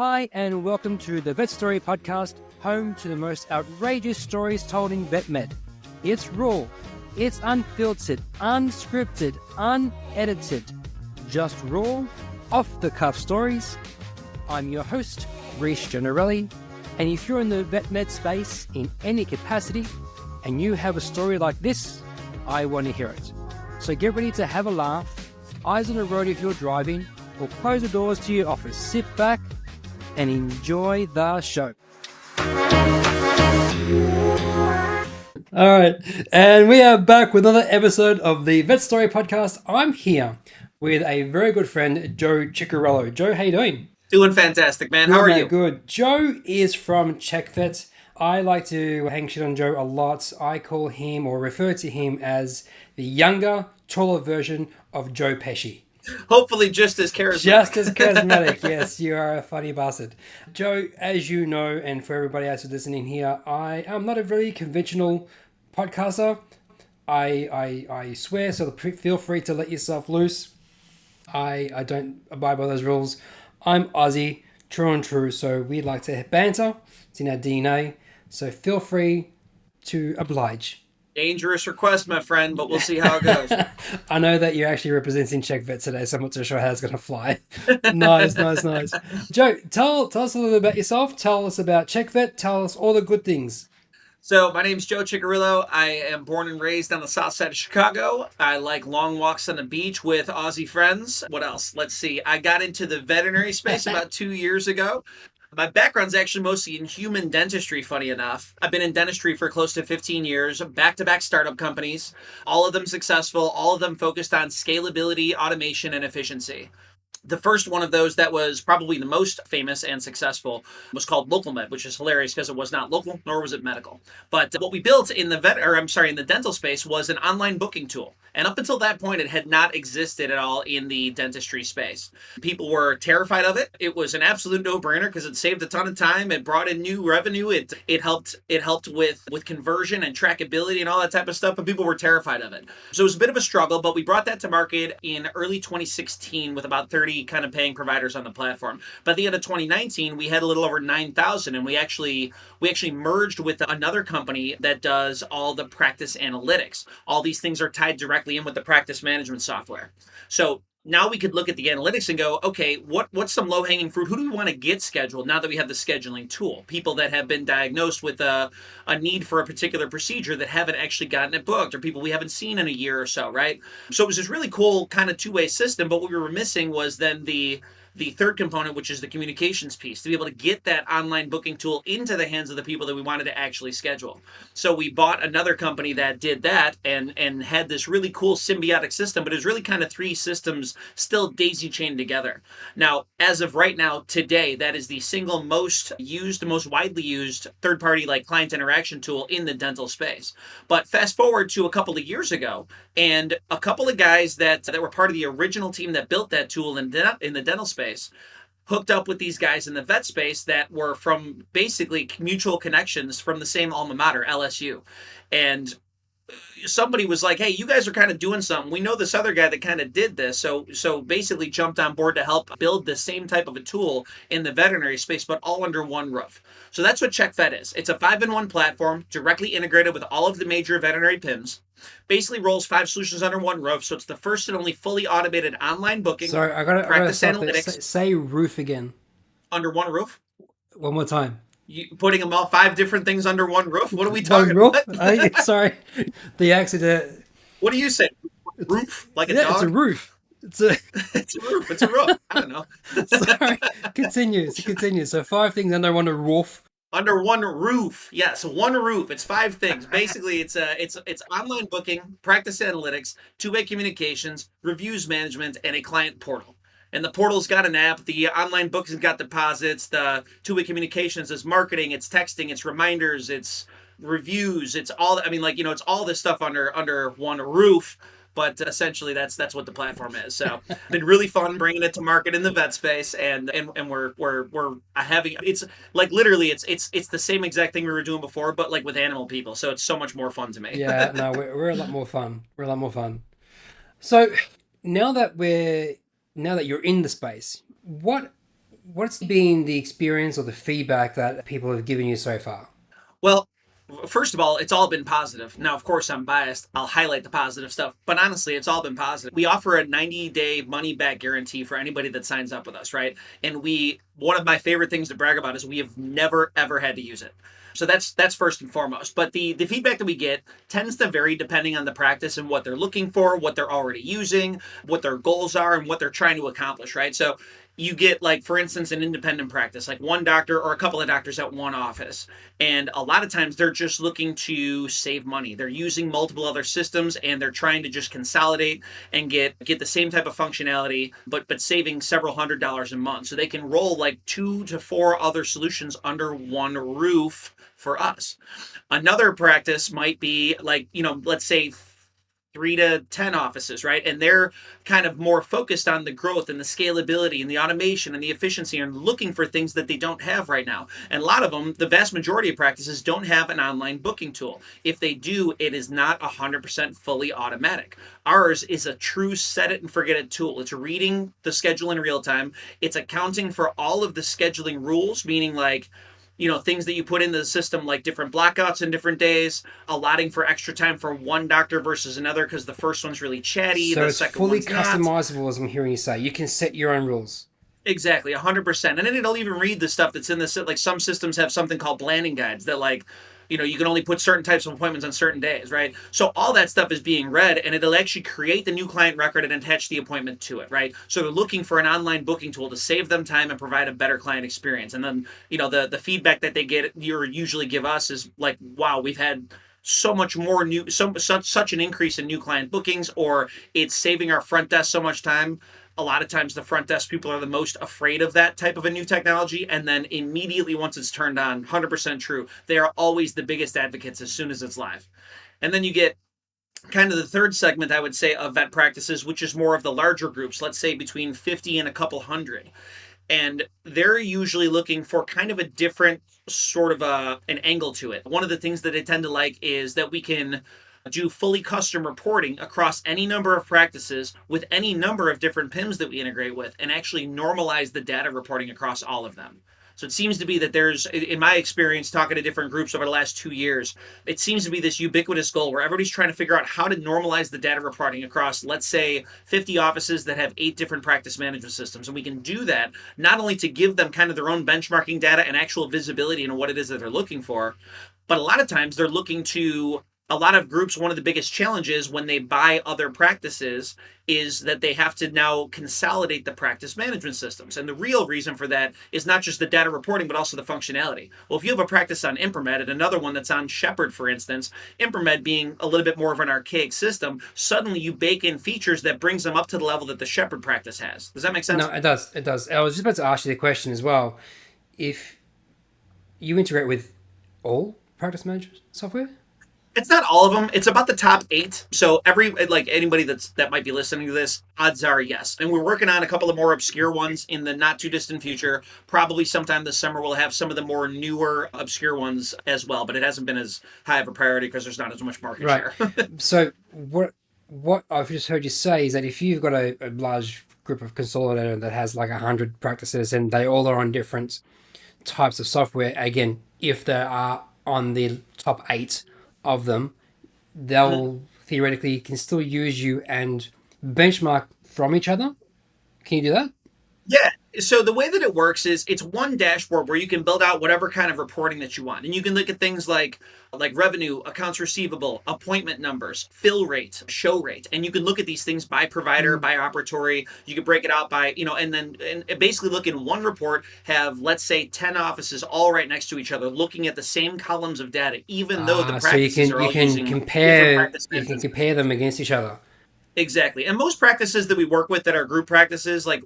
Hi, and welcome to the Vet Story Podcast, home to the most outrageous stories told in vet med. It's raw, it's unfiltered, unscripted, unedited, just raw, off-the-cuff stories. I'm your host, Joe Chickerillo, and if you're in the vet med space in any capacity, and you have a story like this, I want to hear it. So get ready to have a laugh, eyes on the road if you're driving, or close the doors to your office. Sit back and enjoy the show. All right, and we are back with another episode of the Vet Story Podcast. I'm here with a very good friend, Joe Chickerillo. Joe, how you doing? Doing fantastic, man. How are you? Good. Joe is from ChckVet. I like to hang shit on Joe a lot. I call him or refer to him as the younger, taller version of Joe Pesci. Hopefully just as charismatic. Just as charismatic, yes. You are a funny bastard. Joe, as you know, and for everybody else who's listening here, I am not a very conventional podcaster. I swear, so feel free to let yourself loose. I don't abide by those rules. I'm Aussie, true and true, so we like to banter. It's in our DNA, so feel free to oblige. Dangerous request, my friend, but we'll see how it goes. I know that you're actually representing ChckVet today, so I'm not too sure how it's going to fly. Nice. Joe, tell us a little bit about yourself. Tell us about ChckVet. Tell us all the good things. So my name's Joe Chickerillo. I am born and raised on the south side of Chicago. I like long walks on the beach with Aussie friends. What else? Let's see. I got into the veterinary space about 2 years ago. My background's actually mostly in human dentistry, funny enough. I've been in dentistry for close to 15 years, back-to-back startup companies, all of them successful, all of them focused on scalability, automation, and efficiency. The first one of those that was probably the most famous and successful was called LocalMed, which is hilarious because it was not local, nor was it medical. But what we built in the in the dental space was an online booking tool. And up until that point, it had not existed at all in the dentistry space. People were terrified of it. It was an absolute no-brainer because it saved a ton of time. It brought in new revenue. It helped with conversion and trackability and all that type of stuff, but people were terrified of it. So it was a bit of a struggle, but we brought that to market in early 2016 with about 30 kind of paying providers on the platform. By the end of 2019, we had a little over 9,000, and we actually merged with another company that does all the practice analytics. All these things are tied directly in with the practice management software. So now we could look at the analytics and go, okay, what's some low-hanging fruit? Who do we want to get scheduled now that we have the scheduling tool? People that have been diagnosed with a need for a particular procedure that haven't actually gotten it booked, or people we haven't seen in a year or so, right? So it was this really cool kind of two-way system, but what we were missing was then the third component, which is the communications piece, to be able to get that online booking tool into the hands of the people that we wanted to actually schedule. So we bought another company that did that and had this really cool symbiotic system, but it was really kind of three systems still daisy chained together. Now, as of right now, today, that is the single most widely used third-party like client interaction tool in the dental space. But fast forward to a couple of years ago, and a couple of guys that were part of the original team that built that tool in the dental space hooked up with these guys in the vet space that were from basically mutual connections from the same alma mater, LSU. And somebody was like, hey, you guys are kind of doing something. We know this other guy that kind of did this. So basically jumped on board to help build the same type of a tool in the veterinary space, but all under one roof. So that's what ChckVet is. It's a 5-in-1 platform directly integrated with all of the major veterinary PIMs. Basically rolls 5 solutions under one roof. So it's the first and only fully automated online booking. Sorry, I gotta analytics. Say roof again. Under one roof? One more time. You putting them all 5 different things under one roof? What are we talking about? Sorry, the accident. What do you say? Roof? Like a dog? It's a roof. It's a roof. It's a roof. I don't know. Sorry. Continue. So 5 things under one roof. Under one roof. Yes, one roof. It's 5 things. Basically, it's online booking, practice analytics, two-way communications, reviews management, and a client portal. And the portal's got an app. The online booking's got deposits. The two-way communications is marketing. It's texting. It's reminders. It's reviews. It's all. I mean, it's all this stuff under one roof. But essentially, that's what the platform is. So, been really fun bringing it to market in the vet space, and we're having it's like literally it's the same exact thing we were doing before, but like with animal people. So it's so much more fun to me. Yeah, no, we're a lot more fun. We're a lot more fun. So now that you're in the space, what what's been the experience or the feedback that people have given you so far? Well, first of all, it's all been positive. Now, of course, I'm biased. I'll highlight the positive stuff, but honestly, it's all been positive. We offer a 90-day money back guarantee for anybody that signs up with us, right? And one of my favorite things to brag about is we have never ever had to use it. So that's first and foremost. But the feedback that we get tends to vary depending on the practice and what they're looking for, what they're already using, what their goals are, and what they're trying to accomplish, right? So you get, like, for instance, an independent practice, like one doctor or a couple of doctors at one office. And a lot of times they're just looking to save money. They're using multiple other systems and they're trying to just consolidate and get the same type of functionality, but saving several $100s a month. So they can roll like 2 to 4 other solutions under one roof for us. Another practice might be like, let's say 3 to 10 offices, right? And they're kind of more focused on the growth and the scalability and the automation and the efficiency and looking for things that they don't have right now. And a lot of them, the vast majority of practices, don't have an online booking tool. If they do, it is not 100% fully automatic. Ours is a true set it and forget it tool. It's reading the schedule in real time. It's accounting for all of the scheduling rules, meaning like, things that you put into the system, like different blackouts in different days, allotting for extra time for one doctor versus another because the first one's really chatty, So the it's second fully one's not. customizable, as I'm hearing you say. You can set your own rules. Exactly, 100%. And then it'll even read the stuff that's in the, like, some systems have something called landing guides that, like, you can only put certain types of appointments on certain days, right? So all that stuff is being read, and it'll actually create the new client record and attach the appointment to it, right? So they're looking for an online booking tool to save them time and provide a better client experience. And then, the feedback that they get, you usually give us, is like, wow, we've had so much more such an increase in new client bookings, or it's saving our front desk so much time. A lot of times the front desk people are the most afraid of that type of a new technology, and then immediately once it's turned on, 100% true, they are always the biggest advocates as soon as it's live. And then you get kind of the third segment, I would say, of vet practices, which is more of the larger groups, let's say between 50 and a couple hundred. And they're usually looking for kind of a different sort of an angle to it. One of the things that they tend to like is that we can do fully custom reporting across any number of practices with any number of different PIMs that we integrate with, and actually normalize the data reporting across all of them. So it seems to be that there's, in my experience, talking to different groups over the last 2 years, it seems to be this ubiquitous goal where everybody's trying to figure out how to normalize the data reporting across, let's say, 50 offices that have 8 different practice management systems. And we can do that not only to give them kind of their own benchmarking data and actual visibility into what it is that they're looking for, but a lot of times they're looking to, a lot of groups, one of the biggest challenges when they buy other practices is that they have to now consolidate the practice management systems. And the real reason for that is not just the data reporting, but also the functionality. Well, if you have a practice on Impromed and another one that's on Shepherd, for instance, Impromed being a little bit more of an archaic system, suddenly you bake in features that brings them up to the level that the Shepherd practice has. Does that make sense? No, it does. It does. I was just about to ask you the question as well. If you integrate with all practice management software? It's not all of them. It's about the top 8. So like anybody that might be listening to this, odds are yes. And we're working on a couple of more obscure ones in the not too distant future. Probably sometime this summer we'll have some of the more newer obscure ones as well. But it hasn't been as high of a priority because there's not as much market share. So what I've just heard you say is that if you've got a large group of consolidator that has like 100 practices and they all are on different types of software, again, if they are on the top 8 of them, they'll theoretically can still use you and benchmark from each other. Can you do that? Yeah. So the way that it works is it's one dashboard where you can build out whatever kind of reporting that you want. And you can look at things like revenue, accounts receivable, appointment numbers, fill rate, show rate. And you can look at these things by provider, by operatory. You can break it out by, and basically look in one report, have, let's say, 10 offices all right next to each other, looking at the same columns of data, even though the practices are all using different practice you can management. compare them against each other. Exactly. And most practices that we work with that are group practices, like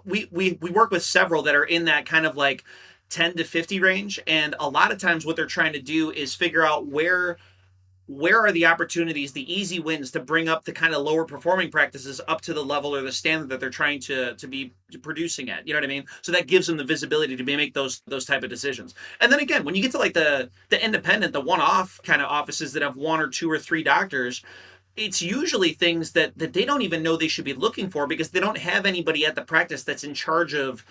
we work with several that are in that kind of like 10 to 50 range. And a lot of times what they're trying to do is figure out where are the opportunities, the easy wins to bring up the kind of lower performing practices up to the level or the standard that they're trying to be producing at. You know what I mean? So that gives them the visibility to make those type of decisions. And then again, when you get to like the independent, the one-off kind of offices that have 1 or 2 or 3 doctors, it's usually things that they don't even know they should be looking for because they don't have anybody at the practice that's in charge of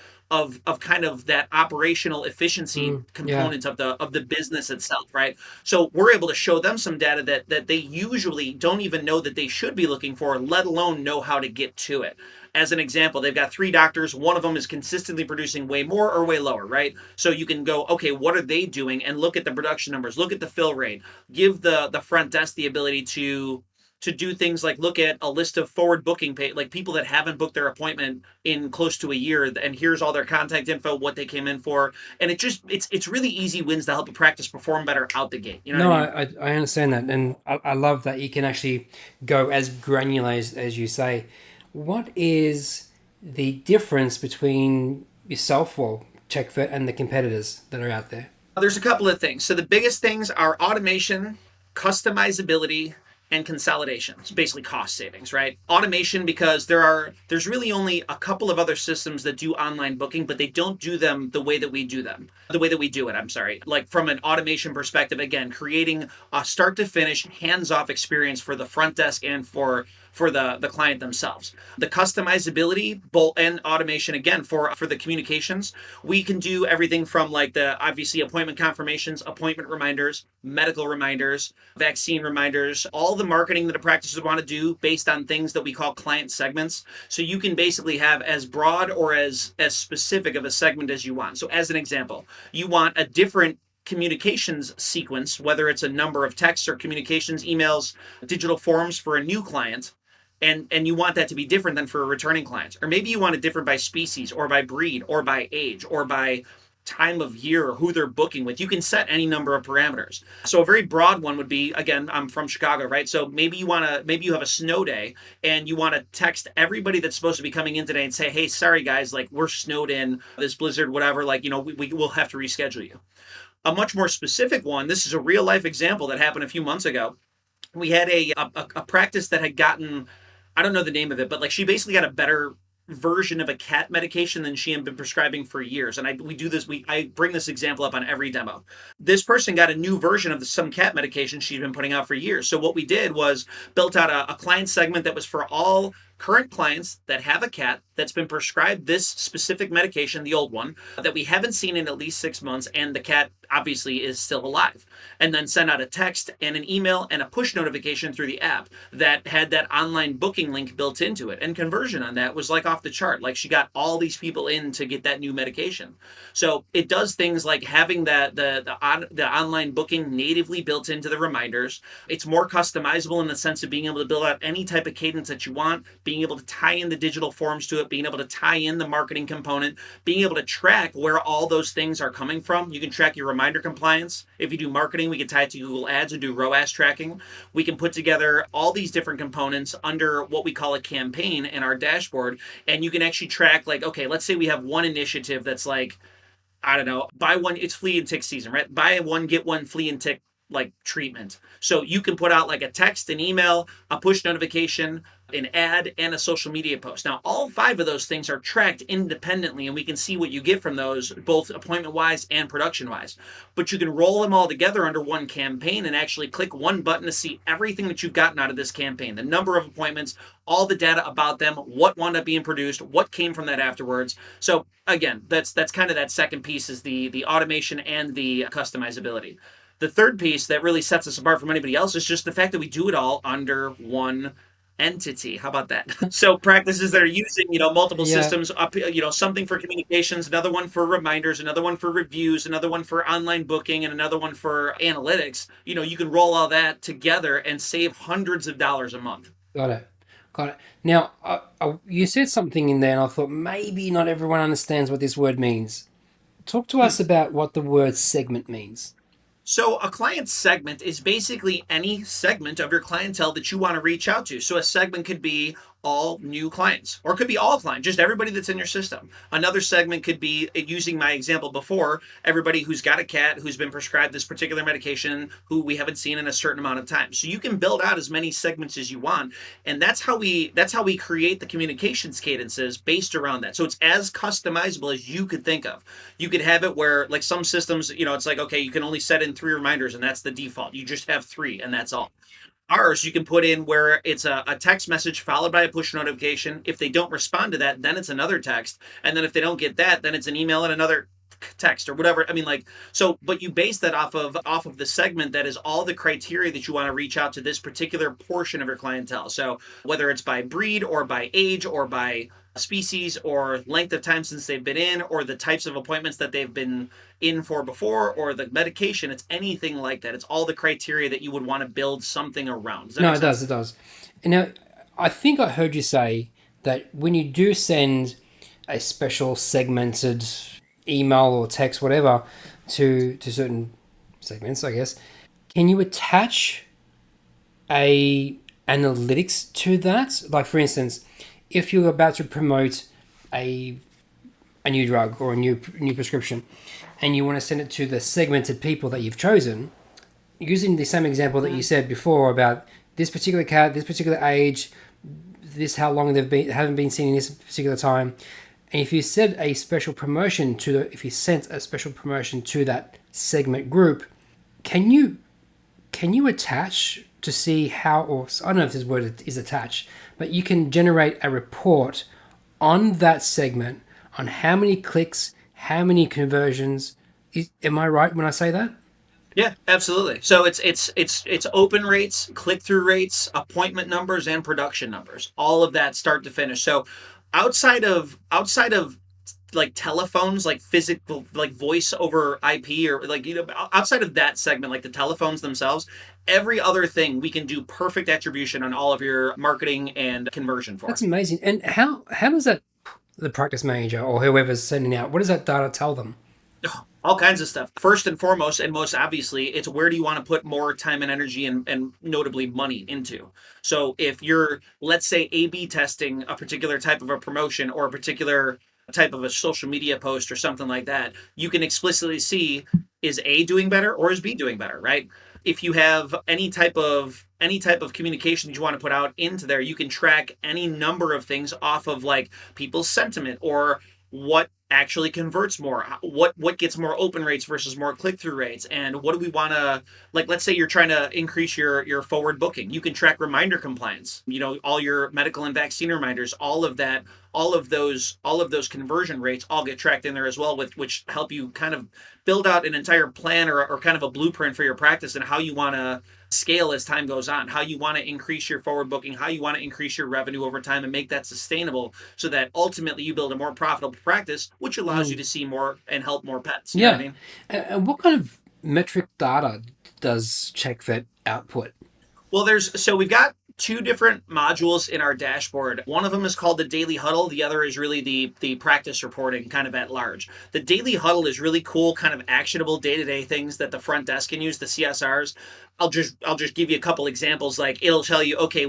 kind of that operational efficiency Yeah. component of the business itself, right? So we're able to show them some data that they usually don't even know that they should be looking for, let alone know how to get to it. As an example, they've got 3 doctors. One of them is consistently producing way more or way lower, right? So you can go, okay, what are they doing? And look at the production numbers, look at the fill rate, give the front desk the ability to do things like look at a list of forward booking pay, like people that haven't booked their appointment in close to a year, and here's all their contact info, what they came in for, and it's really easy wins to help a practice perform better out the gate. You know No, what I mean? I understand that, and I love that you can actually go as granular as you say. What is the difference between yourself, well, ChckVet, and the competitors that are out there? There's a couple of things. So the biggest things are automation, customizability, and consolidation. It's basically cost savings, right? Automation, because there's really only a couple of other systems that do online booking, but they don't do them the way that we do them. The way that we do it, I'm sorry. Like from an automation perspective, again, creating a start to finish, hands-off experience for the front desk and for the client themselves. The customizability, both and automation, again, for the communications, we can do everything from like the obviously appointment confirmations, appointment reminders, medical reminders, vaccine reminders, all the marketing that a practice would want to do based on things that we call client segments. So you can basically have as broad or as specific of a segment as you want. So as an example, you want a different communications sequence, whether it's a number of texts or communications, emails, digital forms for a new client, and you want that to be different than for a returning client. Or maybe you want it different by species or by breed or by age or by time of year or who they're booking with. You can set any number of parameters. So a very broad one would be, again, I'm from Chicago, right? So maybe you have a snow day and you want to text everybody that's supposed to be coming in today and say, hey, sorry guys, like we're snowed in, this blizzard, whatever, like, we will have to reschedule you. A much more specific one, this is a real life example that happened a few months ago. We had a practice that had gotten, I don't know the name of it, but like she basically got a better version of a cat medication than she had been prescribing for years. And I bring this example up on every demo. This person got a new version of some cat medication she'd been putting out for years. So what we did was built out a client segment that was for all current clients that have a cat that's been prescribed this specific medication, the old one, that we haven't seen in at least 6 months, and the cat obviously is still alive. And then send out a text and an email and a push notification through the app that had that online booking link built into it. And conversion on that was like off the chart. Like she got all these people in to get that new medication. So it does things like having the online booking natively built into the reminders. It's more customizable in the sense of being able to build out any type of cadence that you want, being able to tie in the digital forms to it, being able to tie in the marketing component, being able to track where all those things are coming from. You can track your reminder compliance. If you do marketing, we can tie it to Google Ads and do ROAS tracking. We can put together all these different components under what we call a campaign in our dashboard. And you can actually track, like, okay, let's say we have one initiative that's like, I don't know, buy one, it's flea and tick season, right? Buy one, get one flea and tick like treatment. So you can put out like a text, an email, a push notification, an ad, and a social media post. Now, all 5 of those things are tracked independently, and we can see what you get from those, both appointment-wise and production-wise. But you can roll them all together under one campaign and actually click one button to see everything that you've gotten out of this campaign, the number of appointments, all the data about them, what wound up being produced, what came from that afterwards. So again, that's kind of that second piece, is the automation and the customizability. The third piece that really sets us apart from anybody else is just the fact that we do it all under one entity. How about that? So practices that are using, multiple Yeah. systems, something for communications, another one for reminders, another one for reviews, another one for online booking, and another one for analytics. You can roll all that together and save hundreds of dollars a month. Got it. Got it. Now, you said something in there, and I thought maybe not everyone understands what this word means. Talk to us about what the word segment means. So a client segment is basically any segment of your clientele that you want to reach out to. So a segment could be all new clients, or it could be all clients, just everybody that's in your system. Another segment could be, using my example before, everybody who's got a cat who's been prescribed this particular medication who we haven't seen in a certain amount of time. So you can build out as many segments as you want, and that's how we create the communications cadences based around that. So it's as customizable as you could think of. You could have it where, like some systems, it's like, okay, you can only set in 3 reminders and that's the default. You just have 3 and that's all. Ours, you can put in where it's a text message followed by a push notification. If they don't respond to that, then it's another text. And then if they don't get that, then it's an email and another text or whatever. I mean, like, so, but you base that off of the segment that is all the criteria that you want to reach out to this particular portion of your clientele. So whether it's by breed or by age or by species or length of time since they've been in or the types of appointments that they've been in for before or the medication, it's anything like that. It's all the criteria that you would want to build something around. Does that No, make it sense? does. It does. And now, I think I heard you say that when you do send a special segmented email or text, whatever, to certain segments, I guess, can you attach a analytics to that? Like, for instance, if you're about to promote a new drug or a new prescription, and you want to send it to the segmented people that you've chosen, using the same example that you said before about this particular cat, this particular age, this how long haven't been seen in this particular time, and if you sent a special promotion to that segment group, can you attach to see how, or I don't know if this word is attached, but you can generate a report on that segment on how many clicks, how many conversions. Am I right when I say that? Yeah, absolutely. So it's open rates, click through rates, appointment numbers, and production numbers. All of that start to finish. So outside of like telephones, like physical, like voice over IP, or like outside of that segment, like the telephones themselves, every other thing we can do perfect attribution on all of your marketing and conversion That's for. amazing. And how does that, the practice manager or whoever's sending out, what does that data tell them? All kinds of stuff. First and foremost, and most obviously, it's where do you want to put more time and energy and notably money into. So if you're, let's say, A/B testing a particular type of a promotion or a particular type of a social media post or something like that, you can explicitly see, is A doing better or is B doing better, right? If you have any type of communication that you want to put out into there, you can track any number of things off of like people's sentiment or what actually converts more, what gets more open rates versus more click-through rates, and what do we want to, like, let's say you're trying to increase your forward booking, you can track reminder compliance, all your medical and vaccine reminders, all of that, all of those conversion rates all get tracked in there as well, with which help you kind of build out an entire plan or kind of a blueprint for your practice and how you want to scale as time goes on, how you want to increase your forward booking, how you want to increase your revenue over time and make that sustainable so that ultimately you build a more profitable practice, which allows you Mm. to see more and help more pets. You know what I Yeah. mean? And what kind of metric data does ChckVet output? Well, we've got two different modules in our dashboard. One of them is called the Daily Huddle. The other is really the practice reporting kind of at large. The Daily Huddle is really cool, kind of actionable day-to-day things that the front desk can use, the CSRs. I'll just give you a couple examples. Like it'll tell you, okay,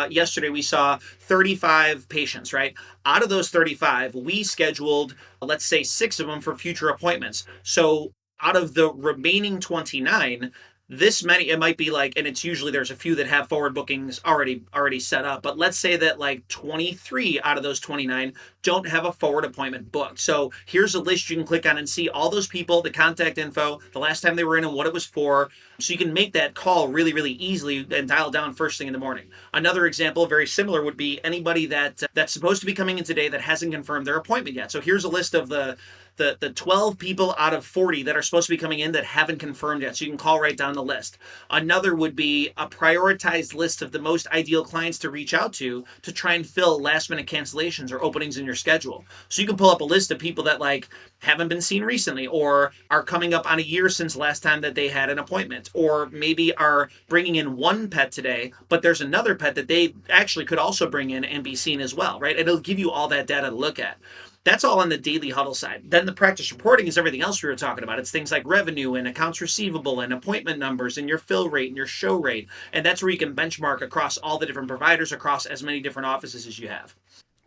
yesterday we saw 35 patients, right? Out of those 35, we scheduled, let's say, 6 of them for future appointments. So out of the remaining 29, this many, it might be like, and it's usually there's a few that have forward bookings already set up, but let's say that like 23 out of those 29 don't have a forward appointment booked. So here's a list you can click on and see all those people, the contact info, the last time they were in and what it was for, so you can make that call really really easily and dial down first thing in the morning. Another example very similar would be anybody that's supposed to be coming in today that hasn't confirmed their appointment yet. So here's a list of the 12 people out of 40 that are supposed to be coming in that haven't confirmed yet. So you can call right down the list. Another would be a prioritized list of the most ideal clients to reach out to try and fill last minute cancellations or openings in your schedule. So you can pull up a list of people that like haven't been seen recently or are coming up on a year since last time that they had an appointment, or maybe are bringing in one pet today, but there's another pet that they actually could also bring in and be seen as well, right? It'll give you all that data to look at. That's all on the daily huddle side. Then the practice reporting is everything else we were talking about. It's things like revenue and accounts receivable and appointment numbers and your fill rate and your show rate. And that's where you can benchmark across all the different providers across as many different offices as you have.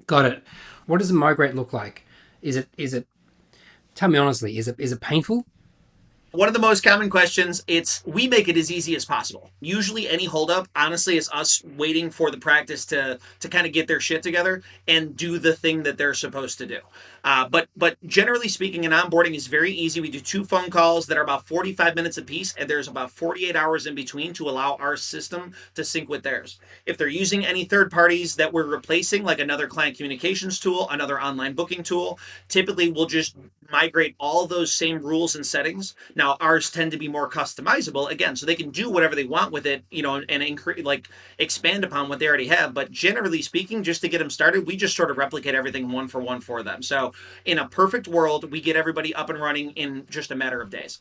Got it. What does a migrate look like? Is it? Tell me honestly. Is it painful? One of the most common questions, we make it as easy as possible. Usually any holdup, honestly, is us waiting for the practice to kind of get their shit together and do the thing that they're supposed to do. But generally speaking, an onboarding is very easy. We do 2 phone calls that are about 45 minutes apiece, and there's about 48 hours in between to allow our system to sync with theirs. If they're using any third parties that we're replacing, like another client communications tool, another online booking tool, typically we'll just migrate all those same rules and settings. Now ours tend to be more customizable, again, so they can do whatever they want with it, and expand upon what they already have. But generally speaking, just to get them started, we just sort of replicate everything one for one for them. So in a perfect world, we get everybody up and running in just a matter of days.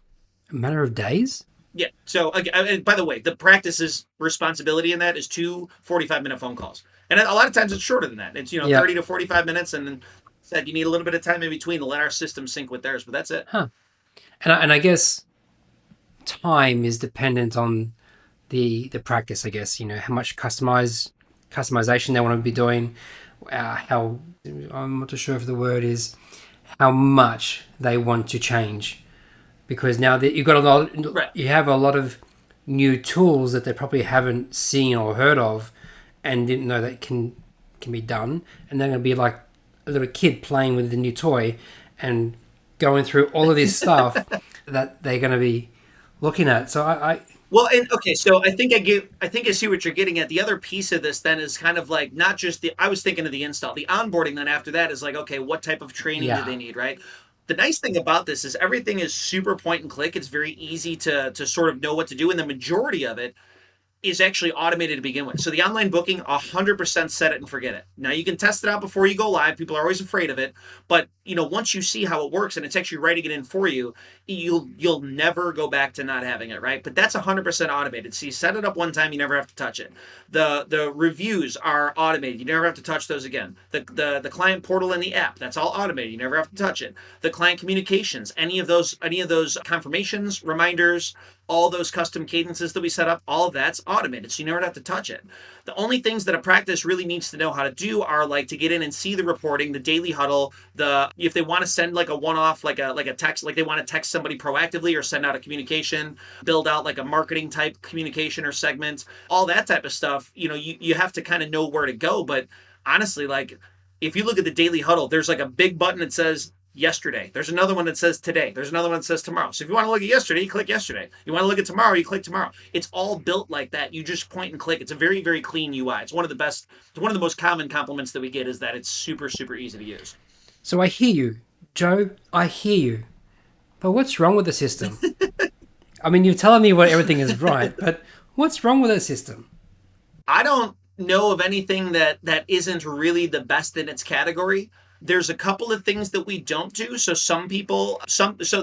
A matter of days? Yeah. So, and by the way, the practice's responsibility in that is 2 45-minute phone calls. And a lot of times it's shorter than that. It's, 30 to 45 minutes. And then said you need a little bit of time in between to let our system sync with theirs, but that's it. Huh. And I guess time is dependent on the practice, I guess, how much customization they want to be doing, how, I'm not too sure if the word is, how much they want to change. Because now that you've got you have a lot of new tools that they probably haven't seen or heard of and didn't know that can be done. And they're going to be like a little kid playing with the new toy and going through all of this stuff that they're going to be looking at. So Well, and okay, so I think I see what you're getting at. The other piece of this then is kind of like not just I was thinking of the install, the onboarding. Then after that is like, okay, what type of training do they need, right? The nice thing about this is everything is super point and click. It's very easy to sort of know what to do, and the majority of it is actually automated to begin with. So the online booking, 100% set it and forget it. Now you can test it out before you go live. People are always afraid of it, but once you see how it works and it's actually writing it in for you, you'll never go back to not having it, right? But that's 100% automated. So you set it up one time, you never have to touch it. The reviews are automated. You never have to touch those again. The client portal and the app, that's all automated. You never have to touch it. The client communications, any of those confirmations, reminders, all those custom cadences that we set up, all of that's automated, so you never have to touch it. The only things that a practice really needs to know how to do are like to get in and see the reporting, the daily huddle, if they want to send like a one-off, like a text, like they want to text somebody proactively or send out a communication, build out like a marketing type communication or segment, all that type of stuff. You have to kind of know where to go. But honestly, like if you look at the daily huddle, there's like a big button that says yesterday. There's another one that says today. There's another one that says tomorrow. So if you want to look at yesterday, you click yesterday. You want to look at tomorrow, you click tomorrow. It's all built like that. You just point and click. It's a very, very clean UI. It's one of the most common compliments that we get is that it's super, super easy to use. So I hear you, Joe. I hear you. But what's wrong with the system? I mean, you're telling me everything is right, but what's wrong with the system? I don't know of anything that isn't really the best in its category. There's a couple of things that we don't do. So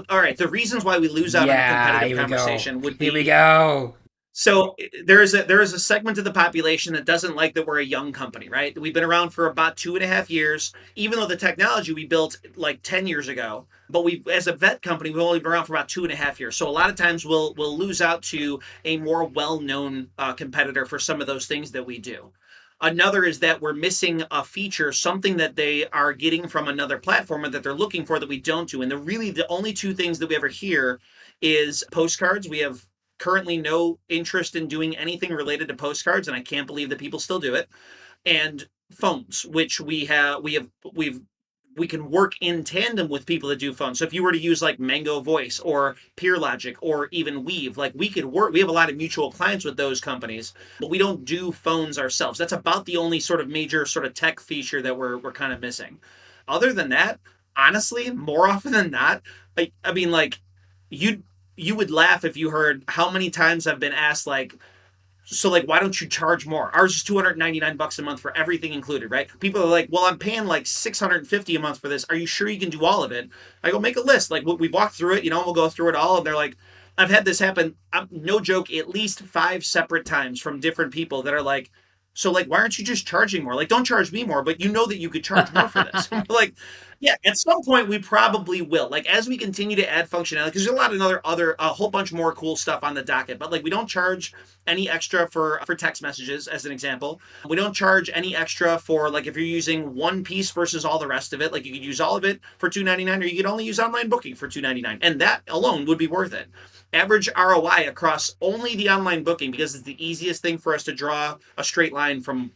all right, the reasons why we lose out on a competitive conversation would be. Here we go. So there is a segment of the population that doesn't like that we're a young company, right? We've been around for about 2.5 years, even though the technology we built like 10 years ago. But as a vet company, we've only been around for about 2.5 years. So a lot of times we'll lose out to a more well-known competitor for some of those things that we do. Another is that we're missing a feature, something that they are getting from another platform or that they're looking for that we don't do. And the only 2 things that we ever hear is postcards. We have currently no interest in doing anything related to postcards, and I can't believe that people still do it. And phones, which we can work in tandem with people that do phones. So if you were to use like Mango Voice or PeerLogic or even Weave, like we could work. We have a lot of mutual clients with those companies, but we don't do phones ourselves. That's about the only sort of major sort of tech feature that we're kind of missing. Other than that, honestly, more often than not, I mean, like you would laugh if you heard how many times I've been asked like, so like, why don't you charge more? Ours is $299 a month for everything included, right? People are like, well, I'm paying like $650 a month for this. Are you sure you can do all of it? I go, make a list. Like we walk through it, we'll go through it all. And they're like, I've had this happen, no joke, at least 5 separate times from different people that are like, so like, why aren't you just charging more? Like, don't charge me more, but you know that you could charge more for this. Like, Yeah, at some point we probably will. Like as we continue to add functionality, because there's a lot of other a whole bunch more cool stuff on the docket. But like we don't charge any extra for text messages, as an example. We don't charge any extra for like if you're using one piece versus all the rest of it. Like you could use all of it for $2.99, or you could only use online booking for $2.99, and that alone would be worth it. Average ROI across only the online booking, because it's the easiest thing for us to draw a straight line from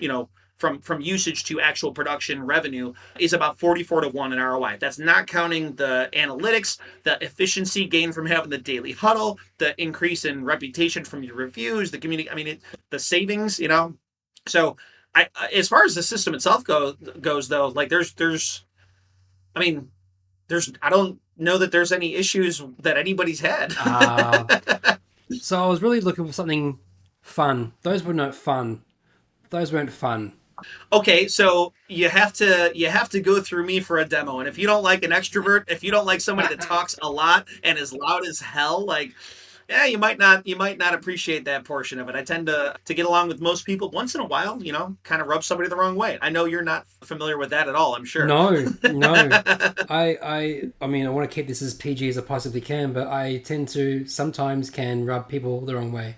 from usage to actual production revenue, is about 44 to 1 in ROI. That's not counting the analytics, the efficiency gain from having the daily huddle, the increase in reputation from your reviews, the community. I mean, the savings, So, as far as the system itself goes, though, like I mean, I don't know that there's any issues that anybody's had. So I was really looking for something fun. Those were not fun. Those weren't fun. Okay, so you have to go through me for a demo, and if you don't like an extrovert, if you don't like somebody that talks a lot and is loud as hell, like, yeah, you might not appreciate that portion of it. I tend to get along with most people. Once in a while, kind of rub somebody the wrong way. I know you're not familiar with that at all, I'm sure. No. I mean, I want to keep this as PG as I possibly can, but I tend to sometimes can rub people the wrong way.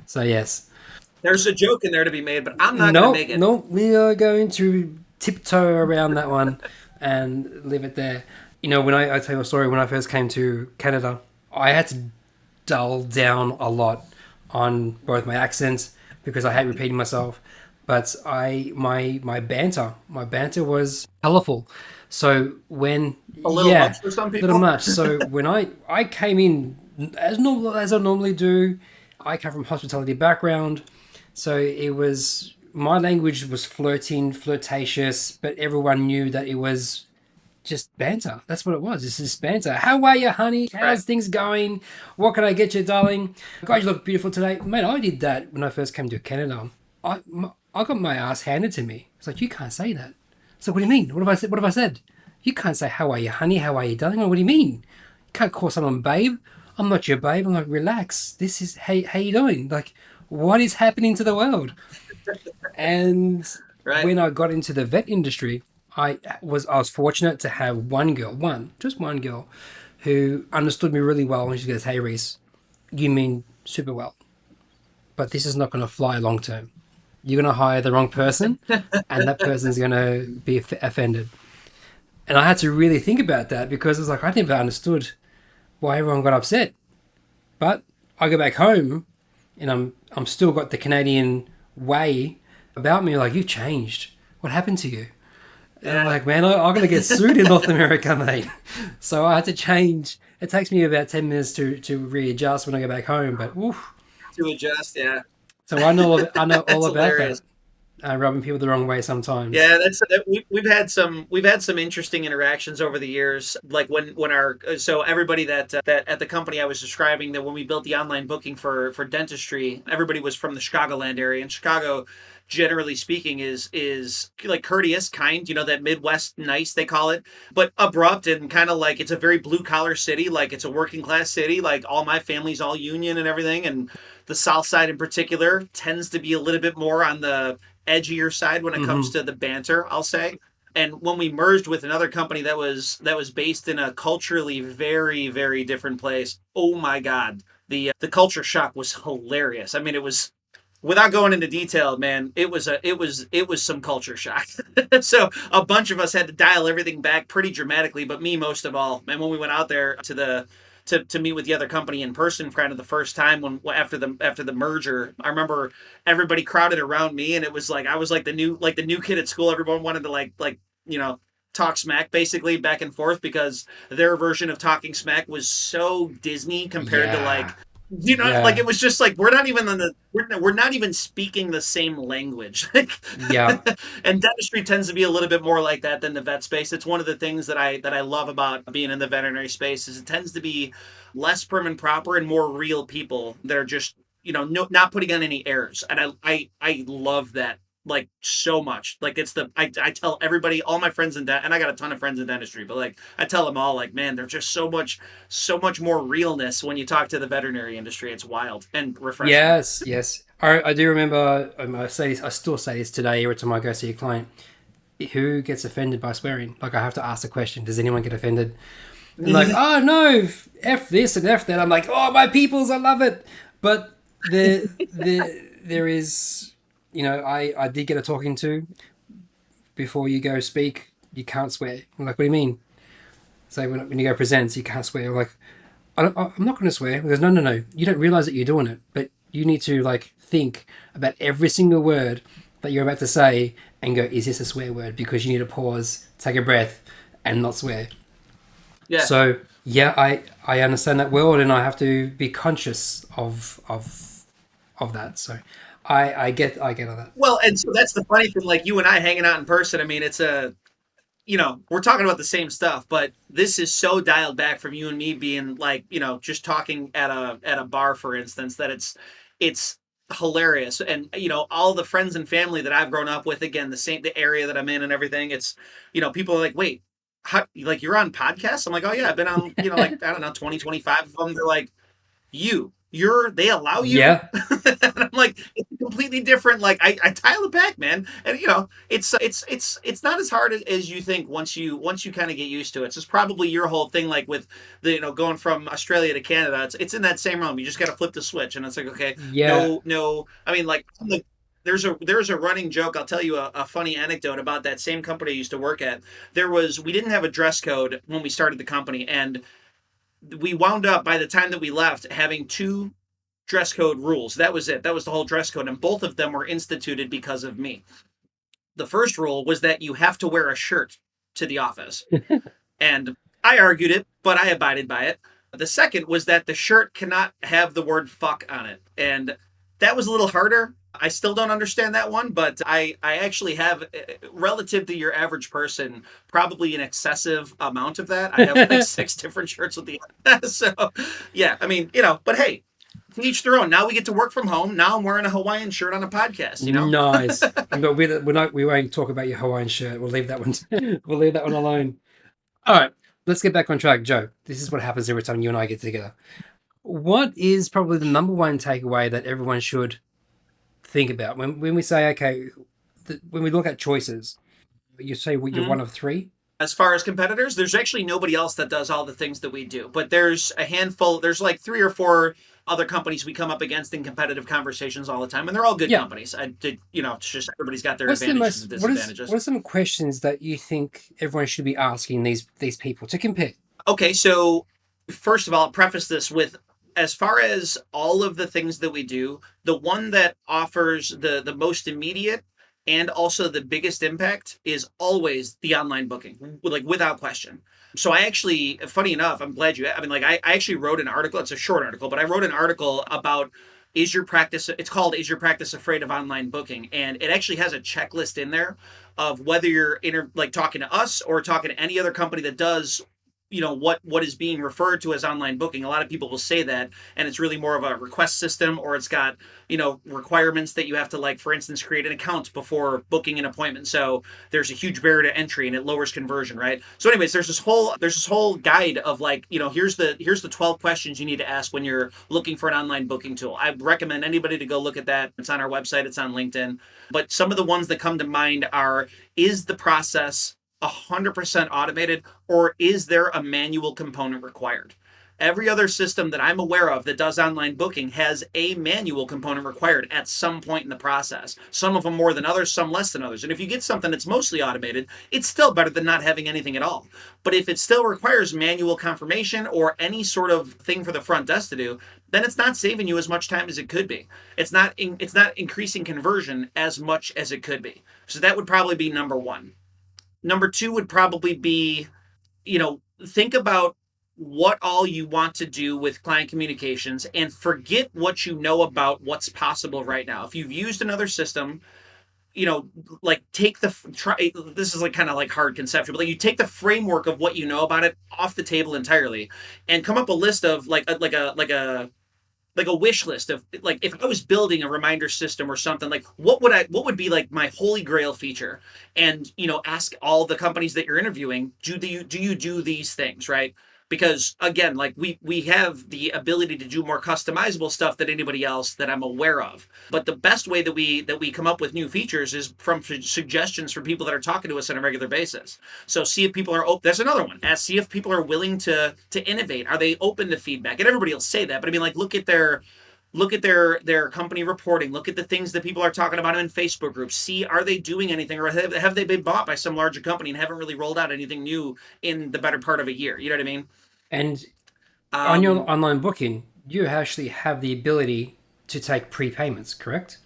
So yes. There's a joke in there to be made, but I'm not going to make it. No, we are going to tiptoe around that one and leave it there. When I tell you a story, when I first came to Canada, I had to dull down a lot on both my accents because I hate repeating myself, but my banter was colourful. So when a little much for some people, little much. So when I came in as normal as I normally do, I come from hospitality background. So it was, my language was flirtatious, but everyone knew that it was just banter. That's what it was. This is banter. How are you, honey? How's things going? What can I get you, darling? God, you look beautiful today. Mate, I did that when I first came to Canada. I got my ass handed to me. It's like, you can't say that. So what do you mean? What have I said? You can't say, how are you, honey? How are you, darling? What do you mean? You can't call someone babe. I'm not your babe. I'm like, relax. This is, hey, how you doing? Like, what is happening to the world? And when I got into the vet industry, I was fortunate to have just one girl, who understood me really well. And she goes, hey, Reese, you mean super well, but this is not going to fly long term. You're going to hire the wrong person, and that person's going to be offended. And I had to really think about that, because it was like, I never understood why everyone got upset. But I go back home, and I'm still got the Canadian way about me. Like, you've changed. What happened to you? And I'm like, man, I'm going to get sued in North America, mate. So I had to change. It takes me about 10 minutes to readjust when I go back home. But oof. To adjust, yeah. So I know all about hilarious. That. Rubbing people the wrong way sometimes. Yeah, we've had some interesting interactions over the years. Like when everybody that at the company I was describing, that when we built the online booking for dentistry, everybody was from the Chicagoland area. And Chicago, generally speaking, is like courteous, kind, that Midwest nice, they call it, but abrupt and kind of like, it's a very blue collar city. Like it's a working class city. Like all my family's all union and everything. And the South Side in particular tends to be a little bit more on the edgier side when it comes to the banter, I'll say. And when we merged with another company that was based in a culturally very, very different place, oh my God, the culture shock was hilarious. I mean, it was, without going into detail, man, it was some culture shock. So a bunch of us had to dial everything back pretty dramatically, but me most of all. And when we went out there to meet with the other company in person for kind of the first time after the merger, I remember everybody crowded around me, and it was like I was like the new kid at school. Everyone wanted to like talk smack basically back and forth, because their version of talking smack was so Disney compared to like like it was just like we're not even speaking the same language. Yeah. And dentistry tends to be a little bit more like that than the vet space. It's one of the things that I love about being in the veterinary space, is it tends to be less prim and proper and more real people that are just not putting on any airs. And I love that like so much. Like it's I tell everybody, all my friends and I got a ton of friends in dentistry, but like I tell them all, like, man, there's just so much more realness when you talk to the veterinary industry. It's wild and refreshing. Yes. I do remember, I still say this today every time I go see a client. who gets offended by swearing? Like, I have to ask the question, does anyone get offended? And like, oh no, F this and F that. I'm like, oh, my peoples, I love it. But there is, I did get a talking to before you go speak. You can't swear. I'm like, what do you mean? So when you go present, you can't swear. I'm like, I'm not going to swear. He goes, no, no, no. You don't realize that you're doing it, but you need to like think about every single word that you're about to say and go, is this a swear word? Because you need to pause, take a breath, and not swear. Yeah. So yeah, I understand that world, and I have to be conscious of that. So I get all that. Well, and so that's the funny thing. Like you and I hanging out in person. I mean, it's a we're talking about the same stuff, but this is so dialed back from you and me being like, just talking at a bar, for instance, that it's hilarious. And all the friends and family that I've grown up with, again, the area that I'm in and everything, it's people are like, wait, how, like you're on podcasts? I'm like, oh yeah, I've been on, like, I don't know, 20, 25 of them. They're like, they allow you. Yeah, And I'm like, it's completely different. Like I dial it back, man. And it's not as hard as you think once you kind of get used to it. So it's probably your whole thing, like with the going from Australia to Canada. It's in that same realm. You just got to flip the switch, and it's like, okay, yeah. no. I mean, like there's a running joke. I'll tell you a funny anecdote about that same company I used to work at. We didn't have a dress code when we started the company, and we wound up, by the time that we left, having two dress code rules. That was it. That was the whole dress code. And both of them were instituted because of me. The first rule was that you have to wear a shirt to the office. And I argued it, but I abided by it. The second was that the shirt cannot have the word fuck on it. And that was a little harder. I still don't understand that one, but I actually have, relative to your average person, probably an excessive amount of that. I have like 6 different shirts with the so yeah, I mean, but hey, to each their own. Now we get to work from home. Now I'm wearing a Hawaiian shirt on a podcast. Nice. But we won't talk about your Hawaiian shirt. We'll leave that one. We'll leave that one alone. All right, let's get back on track, Joe. This is what happens every time you and I get together. What is probably the number one takeaway that everyone should think about when we say, okay, when we look at choices? You say you're one of 3. As far as competitors, there's actually nobody else that does all the things that we do. But there's a handful, there's like 3 or 4 other companies we come up against in competitive conversations all the time, and they're all good companies. It's just everybody's got their advantages and disadvantages. What are some questions that you think everyone should be asking these people to compete? Okay, so first of all, I'll preface this with, as far as all of the things that we do, the one that offers the most immediate and also the biggest impact is always the online booking, like without question. So I actually, funny enough, I'm glad I mean, like I actually wrote an article. It's a short article, but I wrote an article about it's called Is Your Practice Afraid of Online Booking? And it actually has a checklist in there of whether you're talking to us or talking to any other company that does what is being referred to as online booking. A lot of people will say that, and it's really more of a request system, or it's got requirements that you have to, like, for instance, create an account before booking an appointment. So there's a huge barrier to entry, and it lowers conversion, right? So anyways, there's this whole guide of, like, here's the 12 questions you need to ask when you're looking for an online booking tool. I recommend anybody to go look at that. It's on our website, it's on LinkedIn. But some of the ones that come to mind are, is the process 100% automated, or is there a manual component required? Every other system that I'm aware of that does online booking has a manual component required at some point in the process. Some of them more than others, some less than others. And if you get something that's mostly automated, it's still better than not having anything at all. But if it still requires manual confirmation or any sort of thing for the front desk to do, then it's not saving you as much time as it could be. It's not increasing conversion as much as it could be. So that would probably be number 1. Number 2 would probably be, think about what all you want to do with client communications and forget what you know about what's possible right now. If you've used another system, like this is like kind of like hard conceptual, but like you take the framework of what you know about it off the table entirely and come up a list of like a wish list of, like, if I was building a reminder system or something, like what would be like my holy grail feature? And ask all the companies that you're interviewing, do you do these things, right? because again, like we have the ability to do more customizable stuff than anybody else that I'm aware of. But the best way that we come up with new features is from suggestions from people that are talking to us on a regular basis. So see if people are open. That's another one. See if people are willing to innovate. Are they open to feedback? And everybody will say that, but I mean, like, look at their company reporting. Look at the things that people are talking about in Facebook groups. See, are they doing anything, or have they been bought by some larger company and haven't really rolled out anything new in the better part of a year? You know what I mean? And on your Um, online booking, you actually have the ability to take prepayments, correct?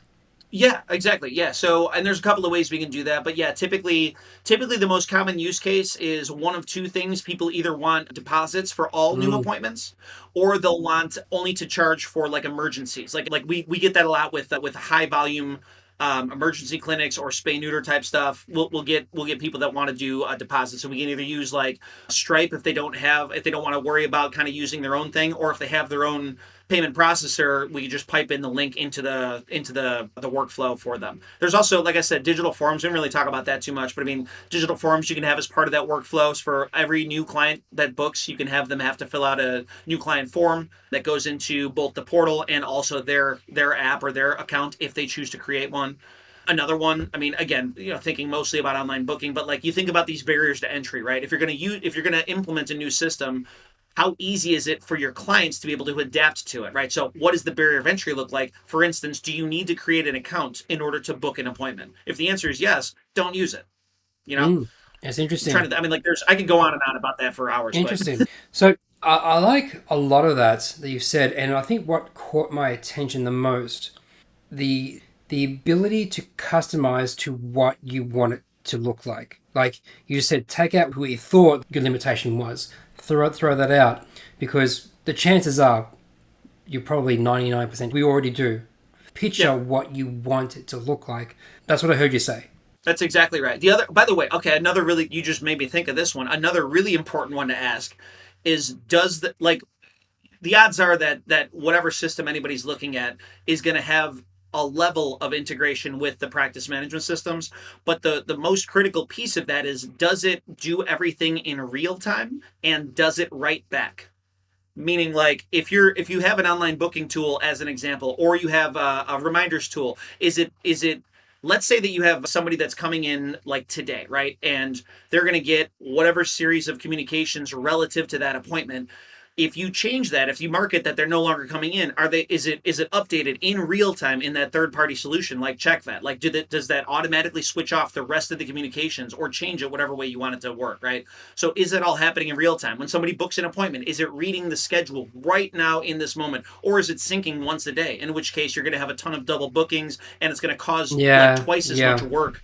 yeah, exactly. Yeah. So, and there's a couple of ways we can do that, but yeah, typically the most common use case is one of two things. People either want deposits for all new Mm. appointments, or they'll want only to charge for like emergencies. Like we get that a lot with high volume emergency clinics or spay neuter type stuff. We'll get people that want to do a deposit. So we can either use like Stripe if they don't want to worry about kind of using their own thing, or if they have their own payment processor, we just pipe in the link into the workflow for them. There's also, like I said, digital forms. We didn't really talk about that too much, but I mean, digital forms you can have as part of that workflow. So for every new client that books, you can have them have to fill out a new client form that goes into both the portal and also their app or their account if they choose to create one. Another one, I mean, again, thinking mostly about online booking, but like you think about these barriers to entry, right? If you're gonna implement a new system, how easy is it for your clients to be able to adapt to it, right? So what does the barrier of entry look like? For instance, do you need to create an account in order to book an appointment? If the answer is yes, don't use it. You know, Mm. That's I'm trying interesting. to. I mean, like, I could go on and on about that for hours, but Interesting. So I like a lot of that you've said, and I think what caught my attention the most, the ability to customize to what you want it to look like. Like you just said, take out what you thought your limitation was, throw that out, because the chances are you're probably 99%. We already do. yeah, Picture what you want it to look like. That's what I heard you say. that's exactly right. The other, by the way, okay, another really, you just made me think of this one. Another really important one to ask is, does the like the odds are that whatever system anybody's looking at is going to have a level of integration with the practice management systems, but the most critical piece of that is, does it do everything in real time and does it write back? Meaning, like, if you have an online booking tool as an example, or you have a reminders tool, is it let's say that you have somebody that's coming in like today, right, and they're going to get whatever series of communications relative to that appointment. If you change that, if you mark it that they're no longer coming in, are they is it updated in real time in that third party solution like ChckVet? Like, does that automatically switch off the rest of the communications or change it whatever way you want it to work, right? So is it all happening in real time? When somebody books an appointment, is it reading the schedule right now in this moment, or is it syncing once a day? In which case you're going to have a ton of double bookings and it's going to cause like Yeah, twice as much yeah. work.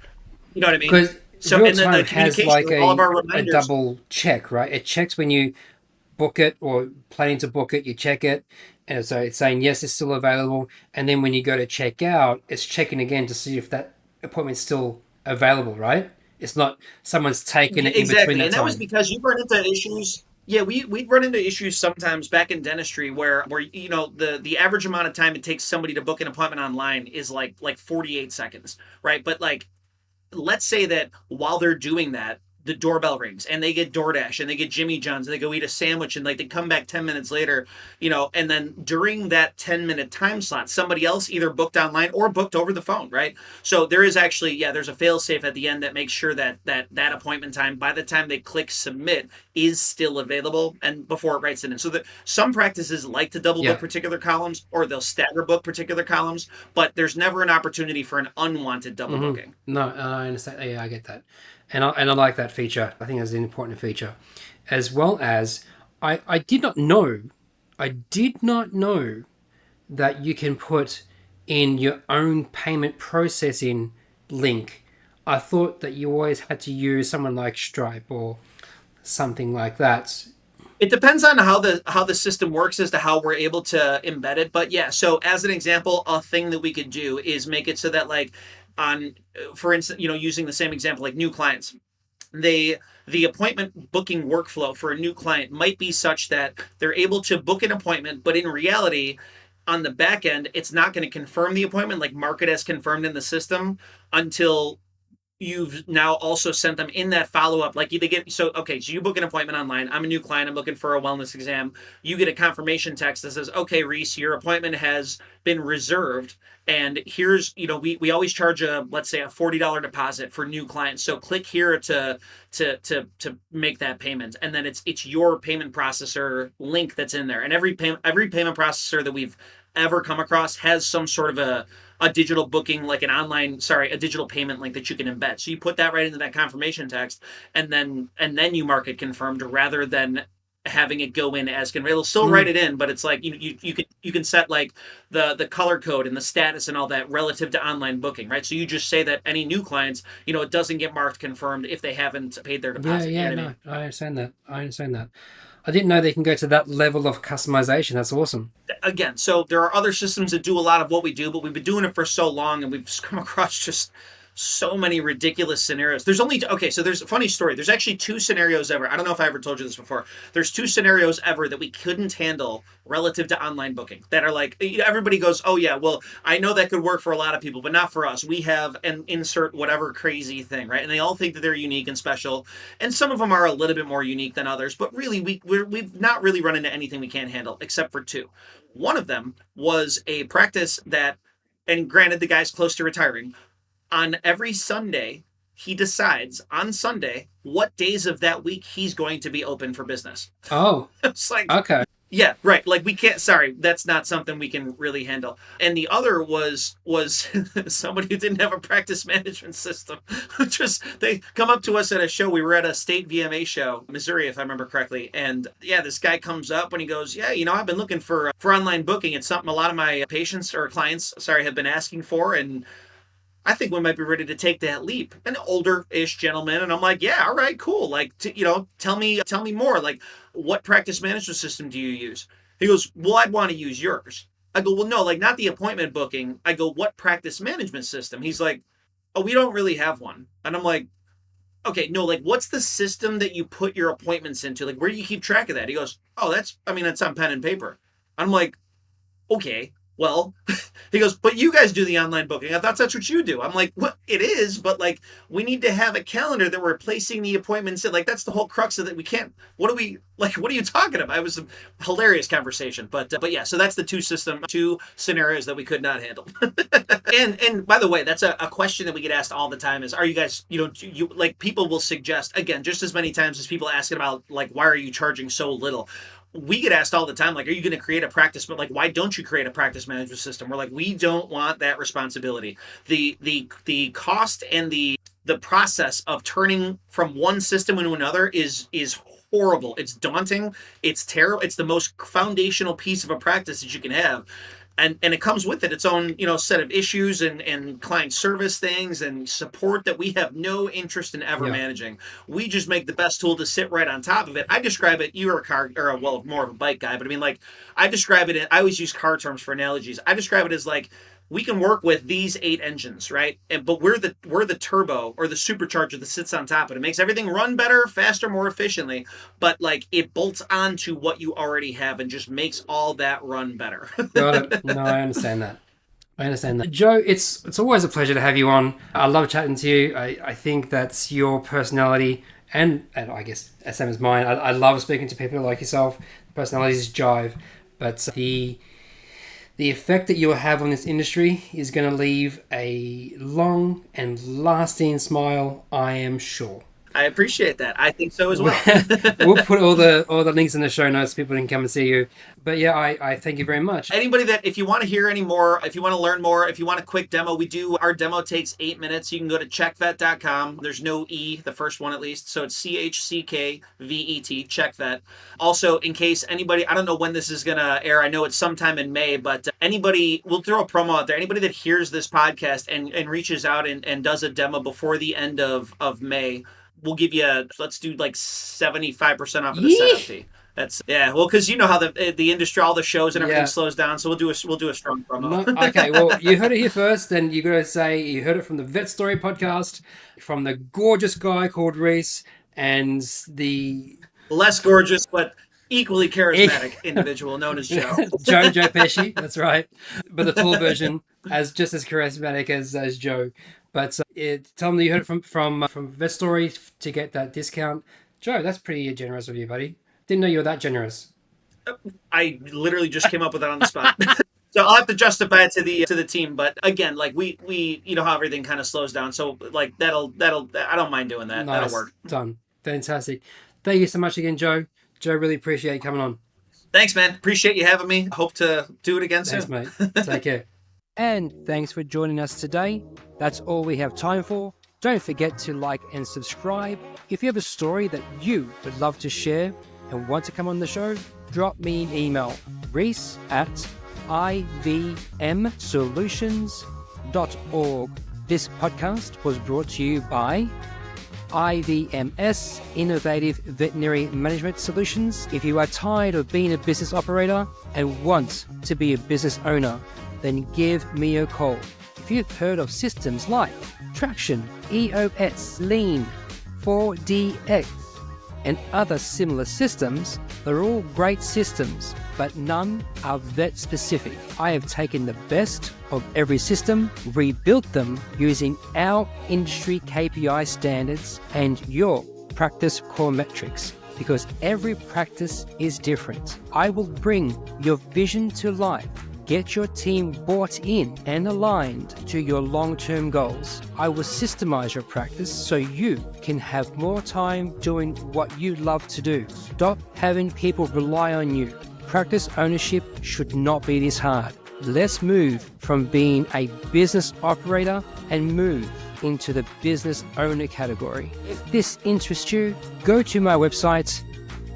You know what I mean? Because So, real and then time the has communication like with all of our a reminders. double check, right? It checks when you book it or planning to book it, you check it. And so it's saying, yes, it's still available. And then when you go to check out, it's checking again to see if that appointment's still available, right? It's not someone's taken Yeah, it in between exactly. that And that was time. because you run into issues. Yeah, we'd run into issues sometimes back in dentistry where the average amount of time it takes somebody to book an appointment online is like 48 seconds, right? But like, let's say that while they're doing that, the doorbell rings and they get DoorDash and they get Jimmy John's and they go eat a sandwich and like they come back 10 minutes later, and then during that 10-minute time slot, somebody else either booked online or booked over the phone, right? So there is actually, yeah, there's a fail safe at the end that makes sure that appointment time, by the time they click submit, is still available and before it writes it in. So that some practices like to double book Yeah. particular columns or they'll stagger book particular columns, but there's never an opportunity for an unwanted double Mm-hmm. booking. No, I understand. Yeah, I get that. And I like that feature. I think that's an important feature. As well as I did not know that you can put in your own payment processing link. I thought that you always had to use someone like Stripe or something like that. It depends on how the system works as to how we're able to embed it. But yeah, so as an example, a thing that we could do is make it so that, like, on for instance, using the same example, like new clients, they the appointment booking workflow for a new client might be such that they're able to book an appointment, but in reality, on the back end, it's not going to confirm the appointment, like mark it as confirmed in the system, until you've now also sent them in that follow-up, like they get, so okay, so you book an appointment online. I'm a new client, I'm looking for a wellness exam. You get a confirmation text that says, okay, Reese, your appointment has been reserved, and here's, we always charge a, let's say, a $40 deposit for new clients, so click here to make that payment, and then it's your payment processor link that's in there. And every payment processor that we've ever come across has some sort of a digital booking, like a digital payment link that you can embed. So you put that right into that confirmation text, and then you mark it confirmed, rather than having it go in as confirmed. It'll still write it in, but it's like you can set like the color code and the status and all that relative to online booking, right? So you just say that any new clients, it doesn't get marked confirmed if they haven't paid their deposit. Yeah, no, I understand that. I didn't know they can go to that level of customization. That's awesome. Again, so there are other systems that do a lot of what we do, but we've been doing it for so long, and we've just come across just so many ridiculous scenarios. So there's a funny story. There's actually 2 scenarios ever. I don't know if I ever told you this before. There's 2 scenarios ever that we couldn't handle relative to online booking, that are like, everybody goes, oh yeah, well, I know that could work for a lot of people, but not for us. We have an insert whatever crazy thing, right? And they all think that they're unique and special. And some of them are a little bit more unique than others, but really we've not really run into anything we can't handle, except for 2. One of them was a practice that, and granted, the guy's close to retiring, on every Sunday, he decides on Sunday what days of that week he's going to be open for business. Oh, it's like, okay. Yeah, right. Like we can't, sorry, that's not something we can really handle. And the other was somebody who didn't have a practice management system. They come up to us at a show. We were at a state VMA show, Missouri, if I remember correctly. And yeah, this guy comes up and he goes, yeah, I've been looking for online booking. It's something a lot of my patients or clients, have been asking for. And I think we might be ready to take that leap. An older-ish gentleman, and I'm like, yeah, all right, cool. Like, tell me more. Like, what practice management system do you use? He goes, well, I'd want to use yours. I go, well, no, like not the appointment booking. I go, what practice management system? He's like, oh, we don't really have one. And I'm like, okay, no, like what's the system that you put your appointments into? Like, where do you keep track of that? He goes, oh, that's on pen and paper. I'm like, okay. Well, he goes, but you guys do the online booking. I thought that's what you do. I'm like, well, it is, but like, we need to have a calendar that we're placing the appointments in. Like, that's the whole crux of it. We can't, what are you talking about? It was a hilarious conversation, but yeah, so that's the 2 scenarios that we could not handle. and by the way, that's a question that we get asked all the time is, are you guys, you like, people will suggest, again, just as many times as people asking about like, why are you charging so little? We get asked all the time, like, are you going to create a practice? But like, why don't you create a practice management system? We're like, we don't want that responsibility. The cost and the process of turning from one system into another is horrible. It's daunting. It's terrible. It's the most foundational piece of a practice that you can have. And it comes with its own, set of issues and client service things and support that we have no interest in ever managing. We just make the best tool to sit right on top of it. I describe it, you're more of a bike guy, but I mean, like, I describe it, I always use car terms for analogies. I describe it as like, we can work with these 8 engines, right? But we're the turbo or the supercharger that sits on top of it. It makes everything run better, faster, more efficiently. But like it bolts onto what you already have and just makes all that run better. Got it. No, I understand that. Joe, it's always a pleasure to have you on. I love chatting to you. I think that's your personality and I guess same as mine. I love speaking to people like yourself. Personalities jive, but the effect that you'll have on this industry is going to leave a long and lasting smile, I am sure. I appreciate that. I think so as well. We'll put all the links in the show notes so people can come and see you. But yeah, I thank you very much. Anybody that, if you want to hear any more, if you want to learn more, if you want a quick demo, our demo takes 8 minutes. You can go to ChckVet.com. There's no E, the first one at least. So it's ChckVet, ChckVet. Also, in case anybody, I don't know when this is going to air. I know it's sometime in May, but we'll throw a promo out there. Anybody that hears this podcast and reaches out and does a demo before the end of May, we'll give you, let's do like 75% off of the setup fee. That's, yeah, well, because you know how the industry, all the shows and everything slows down, so we'll do a strong promo. No, okay, well, you heard it here first, then you got to say you heard it from the Vet Story podcast, from the gorgeous guy called Reese, and the less gorgeous but equally charismatic individual known as Joe. Joe Pesci, that's right. But the tall version, just as charismatic as Joe. But tell them that you heard it from Vet Story to get that discount. Joe, that's pretty generous of you, buddy. Didn't know you were that generous. I literally just came up with that on the spot. So I'll have to justify it to the team, but again, like we you know how everything kind of slows down. So like that'll I don't mind doing that. Nice. That'll work. Done. Fantastic. Thank you so much again, Joe. Joe, really appreciate you coming on. Thanks, man. Appreciate you having me. Hope to do it again soon. Thanks, mate. Take care. And thanks for joining us today. That's all we have time for. Don't forget to like and subscribe. If you have a story that you would love to share and want to come on the show, drop me an email, reese@ivmsolutions.org. This podcast was brought to you by IVMS, Innovative Veterinary Management Solutions. If you are tired of being a business operator and want to be a business owner, then give me a call. If you've heard of systems like Traction, EOS, Lean, 4DX, and other similar systems, they're all great systems, but none are vet specific. I have taken the best of every system, rebuilt them using our industry KPI standards and your practice core metrics, because every practice is different. I will bring your vision to life. Get your team bought in and aligned to your long-term goals. I will systemize your practice so you can have more time doing what you love to do. Stop having people rely on you. Practice ownership should not be this hard. Let's move from being a business operator and move into the business owner category. If this interests you, go to my website,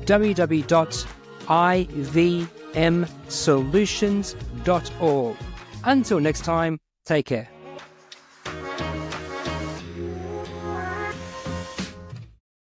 www.ivmsolutions.org. Until next time, take care.